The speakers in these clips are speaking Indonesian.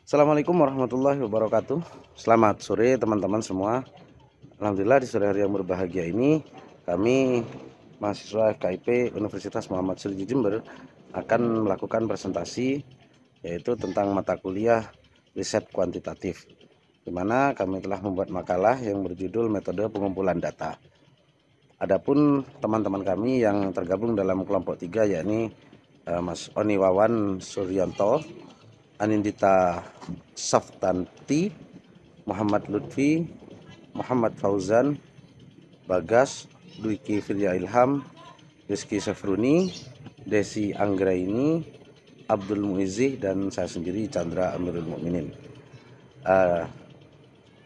Assalamualaikum warahmatullahi wabarakatuh. Selamat sore teman-teman semua. Alhamdulillah di sore hari yang berbahagia ini kami mahasiswa FKIP Universitas Muhammad Suryo Jember akan melakukan presentasi yaitu tentang mata kuliah riset kuantitatif, di mana kami telah membuat makalah yang berjudul metode pengumpulan data. Adapun teman-teman kami yang tergabung dalam kelompok 3 yakni Mas Oni Wawan Suryanto, Anindita Saftanti, Muhammad Lutfi, Muhammad Fauzan, Bagas, Dwiki Firya Ilham, Rizky Sefruni, Desi Anggraini, Abdul Muizzih, dan saya sendiri Chandra Amirul Mukminin.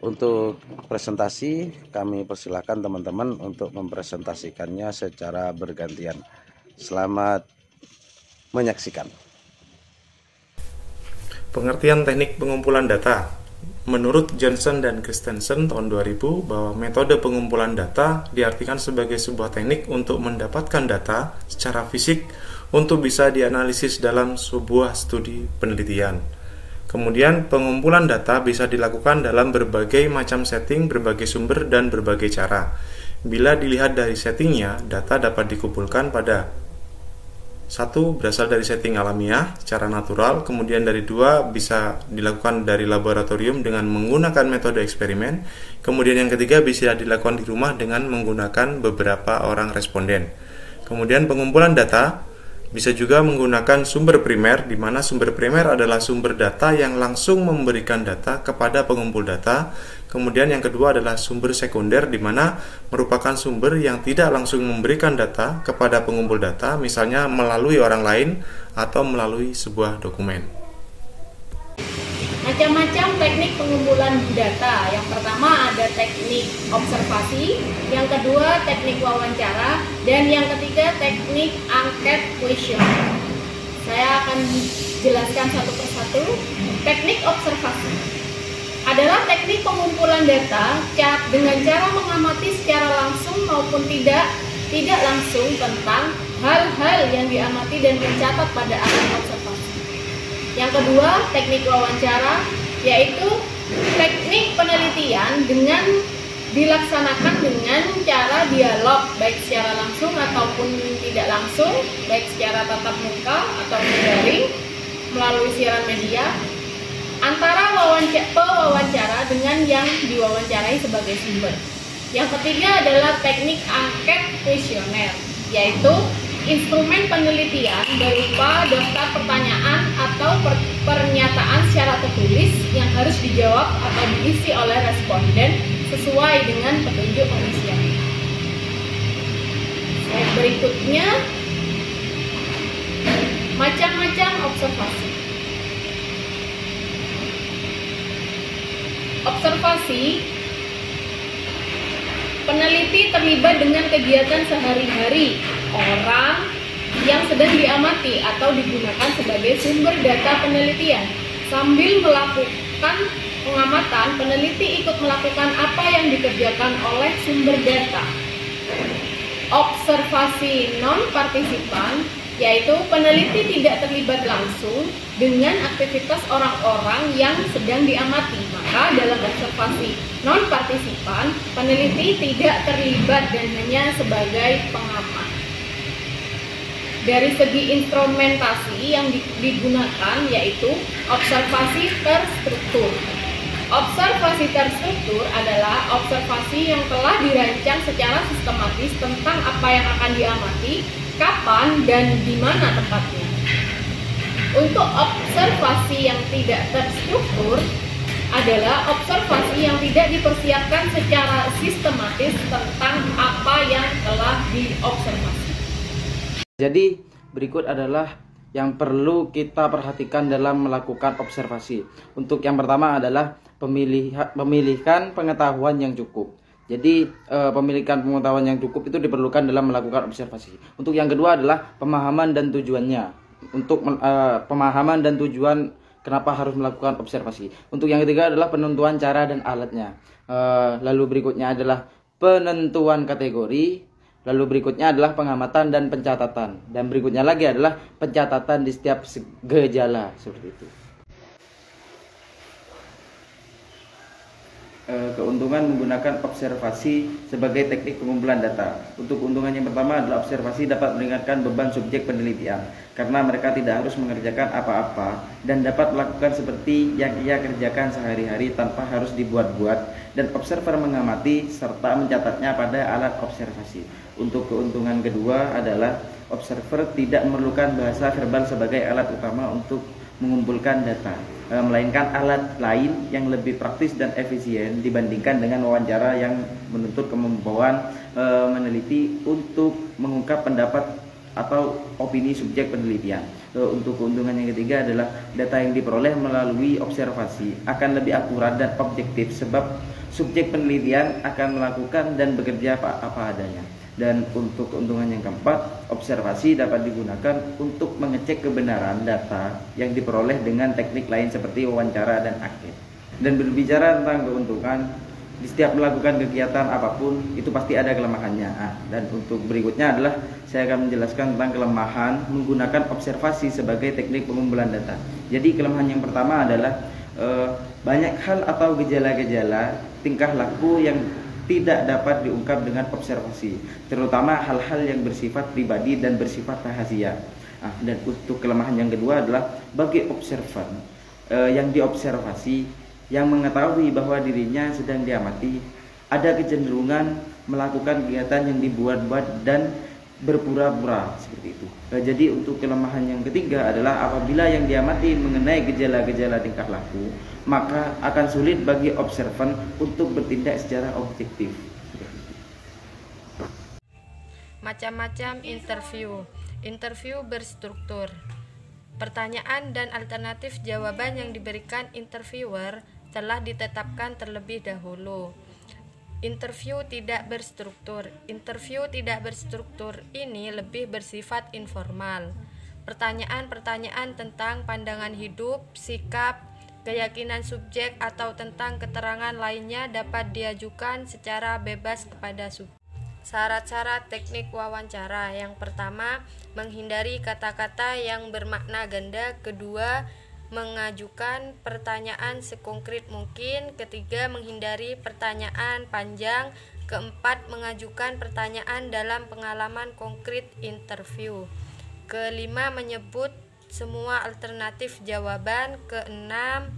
Untuk presentasi kami persilahkan teman-teman untuk mempresentasikannya secara bergantian. Selamat menyaksikan. Pengertian teknik pengumpulan data. Menurut Johnson dan Christensen tahun 2000 bahwa metode pengumpulan data diartikan sebagai sebuah teknik untuk mendapatkan data secara fisik untuk bisa dianalisis dalam sebuah studi penelitian. Kemudian pengumpulan data bisa dilakukan dalam berbagai macam setting, berbagai sumber, dan berbagai cara. Bila dilihat dari settingnya, data dapat dikumpulkan pada 1. Berasal dari setting alamiah secara natural, kemudian dari 2 bisa dilakukan dari laboratorium dengan menggunakan metode eksperimen, kemudian yang ketiga bisa dilakukan di rumah dengan menggunakan beberapa orang responden. Kemudian pengumpulan data bisa juga menggunakan sumber primer, di mana sumber primer adalah sumber data yang langsung memberikan data kepada pengumpul data. Kemudian yang kedua adalah sumber sekunder, di mana merupakan sumber yang tidak langsung memberikan data kepada pengumpul data, misalnya melalui orang lain atau melalui sebuah dokumen. Macam-macam teknik pengumpulan data. Yang pertama ada teknik observasi, yang kedua teknik wawancara, dan yang ketiga teknik angket kuesioner. Saya akan jelaskan satu persatu. Teknik observasi adalah teknik pengumpulan data dengan cara mengamati secara langsung maupun tidak langsung tentang hal-hal yang diamati dan dicatat pada alat observasi. Yang kedua, teknik wawancara, yaitu teknik penelitian dengan dilaksanakan dengan cara dialog, baik secara langsung ataupun tidak langsung, baik secara tatap muka ataupun daring melalui siaran media, antara pewawancara dengan yang diwawancarai sebagai sumber. Yang ketiga adalah teknik angket kuesioner, yaitu instrumen penelitian berupa daftar pertanyaan atau pernyataan secara tertulis yang harus dijawab atau diisi oleh responden sesuai dengan petunjuk pengisian. Slide berikutnya, macam-macam observasi. Observasi, peneliti terlibat dengan kegiatan sehari-hari orang yang sedang diamati atau digunakan sebagai sumber data penelitian. Sambil melakukan pengamatan, peneliti ikut melakukan apa yang dikerjakan oleh sumber data. Observasi non-partisipan, yaitu peneliti tidak terlibat langsung dengan aktivitas orang-orang yang sedang diamati. Maka dalam observasi non-partisipan, peneliti tidak terlibat dan hanya sebagai pengamat. Dari segi instrumentasi yang digunakan yaitu observasi terstruktur. Observasi terstruktur adalah observasi yang telah dirancang secara sistematis tentang apa yang akan diamati, kapan dan di mana tempatnya. Untuk observasi yang tidak terstruktur adalah observasi yang tidak dipersiapkan secara sistematis tentang apa yang telah diobservasi. Jadi berikut adalah yang perlu kita perhatikan dalam melakukan observasi. Untuk yang pertama adalah pemilihan pengetahuan yang cukup. Jadi pemilihan pengetahuan yang cukup itu diperlukan dalam melakukan observasi. Untuk yang kedua adalah pemahaman dan tujuannya. Untuk pemahaman dan tujuan kenapa harus melakukan observasi. Untuk yang ketiga adalah penentuan cara dan alatnya. Lalu berikutnya adalah penentuan kategori. Lalu berikutnya adalah pengamatan dan pencatatan. Dan berikutnya lagi adalah pencatatan di setiap gejala, seperti itu. keuntungan menggunakan observasi sebagai teknik pengumpulan data. Untuk keuntungan yang pertama adalah observasi dapat meringankan beban subjek penelitian karena mereka tidak harus mengerjakan apa-apa dan dapat melakukan seperti yang ia kerjakan sehari-hari tanpa harus dibuat-buat, dan observer mengamati serta mencatatnya pada alat observasi. Untuk keuntungan kedua adalah observer tidak memerlukan bahasa verbal sebagai alat utama untuk mengumpulkan data, melainkan alat lain yang lebih praktis dan efisien dibandingkan dengan wawancara yang menuntut kemampuan meneliti untuk mengungkap pendapat atau opini subjek penelitian. Untuk keuntungan yang ketiga adalah data yang diperoleh melalui observasi akan lebih akurat dan objektif sebab subjek penelitian akan melakukan dan bekerja apa adanya. Dan untuk keuntungan yang keempat, observasi dapat digunakan untuk mengecek kebenaran data yang diperoleh dengan teknik lain seperti wawancara dan angket. Dan berbicara tentang keuntungan, di setiap melakukan kegiatan apapun itu pasti ada kelemahannya. Dan untuk berikutnya adalah saya akan menjelaskan tentang kelemahan menggunakan observasi sebagai teknik pengumpulan data. Jadi kelemahan yang pertama adalah banyak hal atau gejala-gejala tingkah laku yang tidak dapat diungkap dengan observasi, terutama hal-hal yang bersifat pribadi dan bersifat rahasia. Dan untuk kelemahan yang kedua adalah bagi observan yang diobservasi yang mengetahui bahwa dirinya sedang diamati, ada kecenderungan melakukan kegiatan yang dibuat-buat dan berpura-pura seperti itu. Jadi untuk kelemahan yang ketiga adalah apabila yang diamati mengenai gejala-gejala tingkah laku, maka akan sulit bagi observan untuk bertindak secara objektif. Macam-macam interview. Interview berstruktur. Pertanyaan dan alternatif jawaban yang diberikan interviewer telah ditetapkan terlebih dahulu. Interview tidak berstruktur. Interview tidak berstruktur ini lebih bersifat informal. Pertanyaan-pertanyaan tentang pandangan hidup, sikap, keyakinan subjek atau tentang keterangan lainnya dapat diajukan secara bebas kepada subjek. Syarat-syarat teknik wawancara. Yang pertama, menghindari kata-kata yang bermakna ganda. Kedua, mengajukan pertanyaan sekonkret mungkin. Ketiga, menghindari pertanyaan panjang. Keempat, mengajukan pertanyaan dalam pengalaman konkret interview. Kelima, menyebut semua alternatif jawaban. Keenam,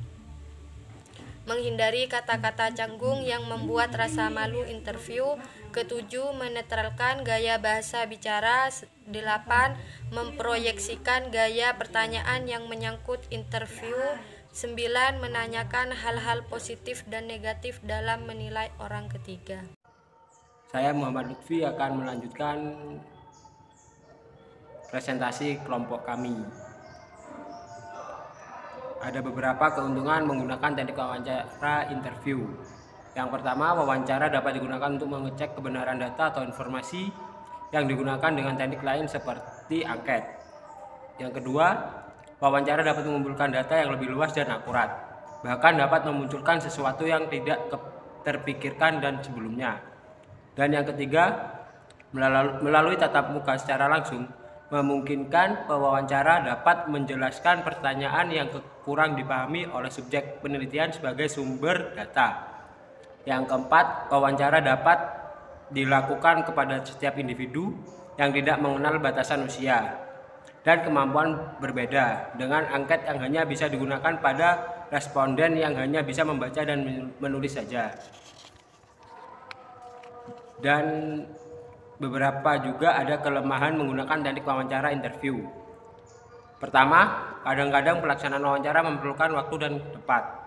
menghindari kata-kata canggung yang membuat rasa malu interview. Ketujuh, menetralkan gaya bahasa bicara. 8. Memproyeksikan gaya pertanyaan yang menyangkut interview. 9. Menanyakan hal-hal positif dan negatif dalam menilai orang ketiga. Saya Muhammad Lutfi akan melanjutkan presentasi kelompok kami. Ada beberapa keuntungan menggunakan teknik wawancara interview. Yang pertama, wawancara dapat digunakan untuk mengecek kebenaran data atau informasi yang digunakan dengan teknik lain seperti angket. Yang kedua, wawancara dapat mengumpulkan data yang lebih luas dan akurat, bahkan dapat memunculkan sesuatu yang tidak terpikirkan dan sebelumnya. Dan yang ketiga, melalui tatap muka secara langsung, memungkinkan pewawancara dapat menjelaskan pertanyaan yang kurang dipahami oleh subjek penelitian sebagai sumber data. Yang keempat, wawancara dapat dilakukan kepada setiap individu yang tidak mengenal batasan usia dan kemampuan berbeda, dengan angket yang hanya bisa digunakan pada responden yang hanya bisa membaca dan menulis saja. Dan beberapa juga ada kelemahan menggunakan teknik wawancara interview. Pertama, kadang-kadang pelaksanaan wawancara memerlukan waktu dan tepat.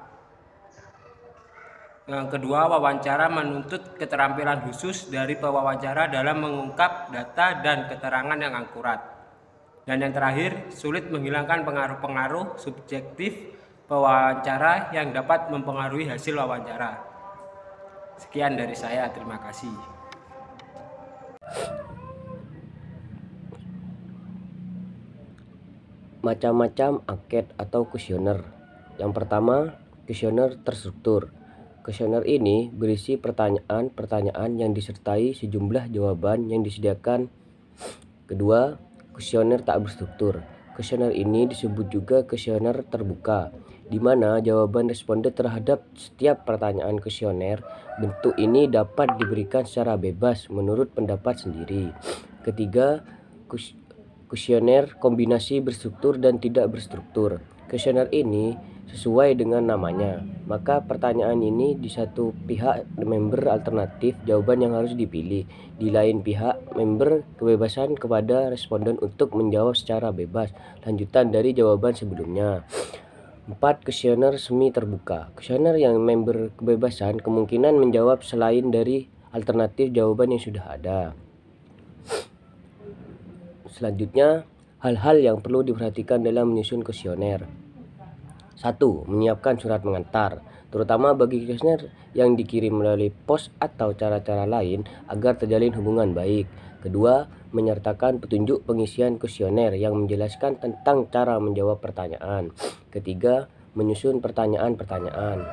Yang kedua, wawancara menuntut keterampilan khusus dari pewawancara dalam mengungkap data dan keterangan yang akurat. Dan yang terakhir, sulit menghilangkan pengaruh-pengaruh subjektif pewawancara yang dapat mempengaruhi hasil wawancara. Sekian dari saya, terima kasih. Macam-macam angket atau kuesioner. Yang pertama, kuesioner terstruktur. Kuesioner ini berisi pertanyaan-pertanyaan yang disertai sejumlah jawaban yang disediakan. Kedua, kuesioner tak berstruktur. Kuesioner ini disebut juga kuesioner terbuka. di mana jawaban responden terhadap setiap pertanyaan kuesioner. Bentuk ini dapat diberikan secara bebas menurut pendapat sendiri. Ketiga, kuesioner kombinasi berstruktur dan tidak berstruktur. Kuesioner ini sesuai dengan namanya, maka pertanyaan ini di satu pihak member alternatif jawaban yang harus dipilih, di lain pihak member kebebasan kepada responden untuk menjawab secara bebas lanjutan dari jawaban sebelumnya. 4. Kuesioner semi terbuka. Kuesioner yang member kebebasan kemungkinan menjawab selain dari alternatif jawaban yang sudah ada. Selanjutnya, hal-hal yang perlu diperhatikan dalam menyusun kuesioner. 1. Menyiapkan surat mengantar, terutama bagi kuesioner yang dikirim melalui pos atau cara-cara lain agar terjalin hubungan baik. Kedua, menyertakan petunjuk pengisian kuesioner yang menjelaskan tentang cara menjawab pertanyaan. Ketiga, menyusun pertanyaan-pertanyaan.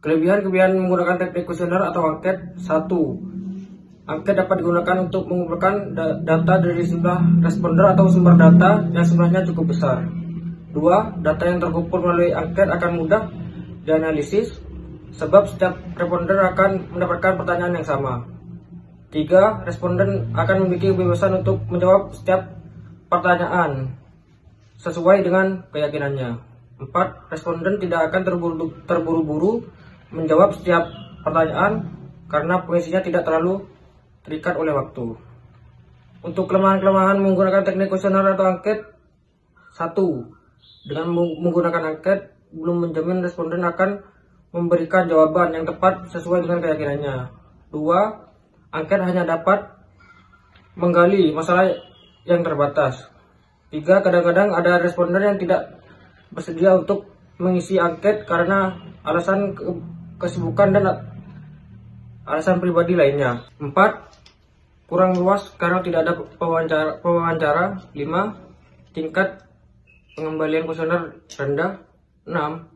Kelebihan menggunakan teknik kuesioner atau angket. 1. Angket dapat digunakan untuk mengumpulkan data dari jumlah responder atau sumber data yang jumlahnya cukup besar. 2. Data yang terkumpul melalui angket akan mudah dianalisis, sebab setiap responder akan mendapatkan pertanyaan yang sama. 3. Responden akan memiliki kebebasan untuk menjawab setiap pertanyaan sesuai dengan keyakinannya. 4. Responden tidak akan terburu-buru menjawab setiap pertanyaan karena pengisinya tidak terlalu terikat oleh waktu. Untuk kelemahan-kelemahan menggunakan teknik kuesioner atau angket. 1. Dengan menggunakan angket belum menjamin responden akan memberikan jawaban yang tepat sesuai dengan keyakinannya. 2. Angket hanya dapat menggali masalah yang terbatas. 3. Kadang-kadang ada responden yang tidak bersedia untuk mengisi angket karena alasan kesibukan dan alasan pribadi lainnya. 4. Kurang luas karena tidak ada pewawancara. 5. Tingkat pengembalian kuesioner rendah. 6.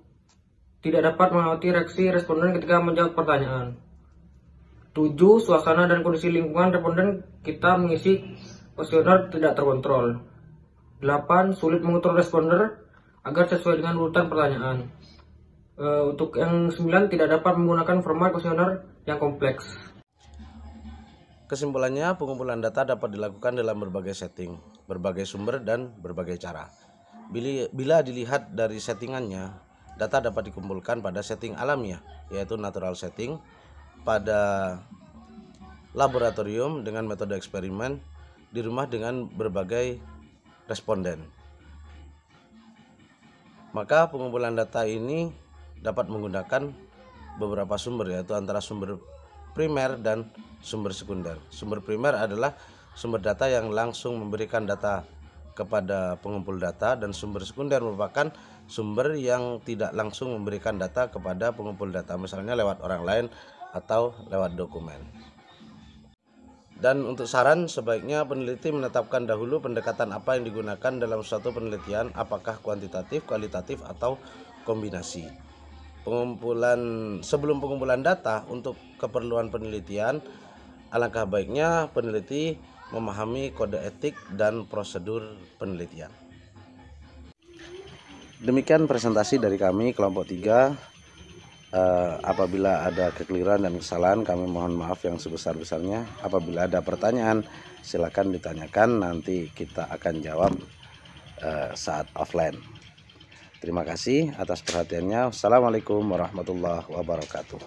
Tidak dapat mengamati reaksi responden ketika menjawab pertanyaan. 7. Suasana dan kondisi lingkungan responden kita mengisi kuesioner tidak terkontrol. 8. Sulit mengatur responder agar sesuai dengan urutan pertanyaan. Untuk yang 9, tidak dapat menggunakan format kuesioner yang kompleks. Kesimpulannya, pengumpulan data dapat dilakukan dalam berbagai setting, berbagai sumber, dan berbagai cara. Bila dilihat dari settingannya, data dapat dikumpulkan pada setting alamiah, yaitu natural setting, pada laboratorium dengan metode eksperimen, di rumah dengan berbagai responden. Maka pengumpulan data ini dapat menggunakan beberapa sumber, yaitu antara sumber primer dan sumber sekunder. Sumber primer adalah sumber data yang langsung memberikan data kepada pengumpul data, dan sumber sekunder merupakan sumber yang tidak langsung memberikan data kepada pengumpul data, misalnya lewat orang lain atau lewat dokumen. Dan untuk saran, sebaiknya peneliti menetapkan dahulu pendekatan apa yang digunakan dalam suatu penelitian, apakah kuantitatif, kualitatif, atau kombinasi. Sebelum pengumpulan data untuk keperluan penelitian, alangkah baiknya peneliti memahami kode etik dan prosedur penelitian. Demikian presentasi dari kami kelompok 3. Apabila ada kekeliruan dan kesalahan, kami mohon maaf yang sebesar-besarnya. Apabila ada pertanyaan, silakan ditanyakan, nanti kita akan jawab saat offline. Terima kasih atas perhatiannya. Wassalamualaikum warahmatullahi wabarakatuh.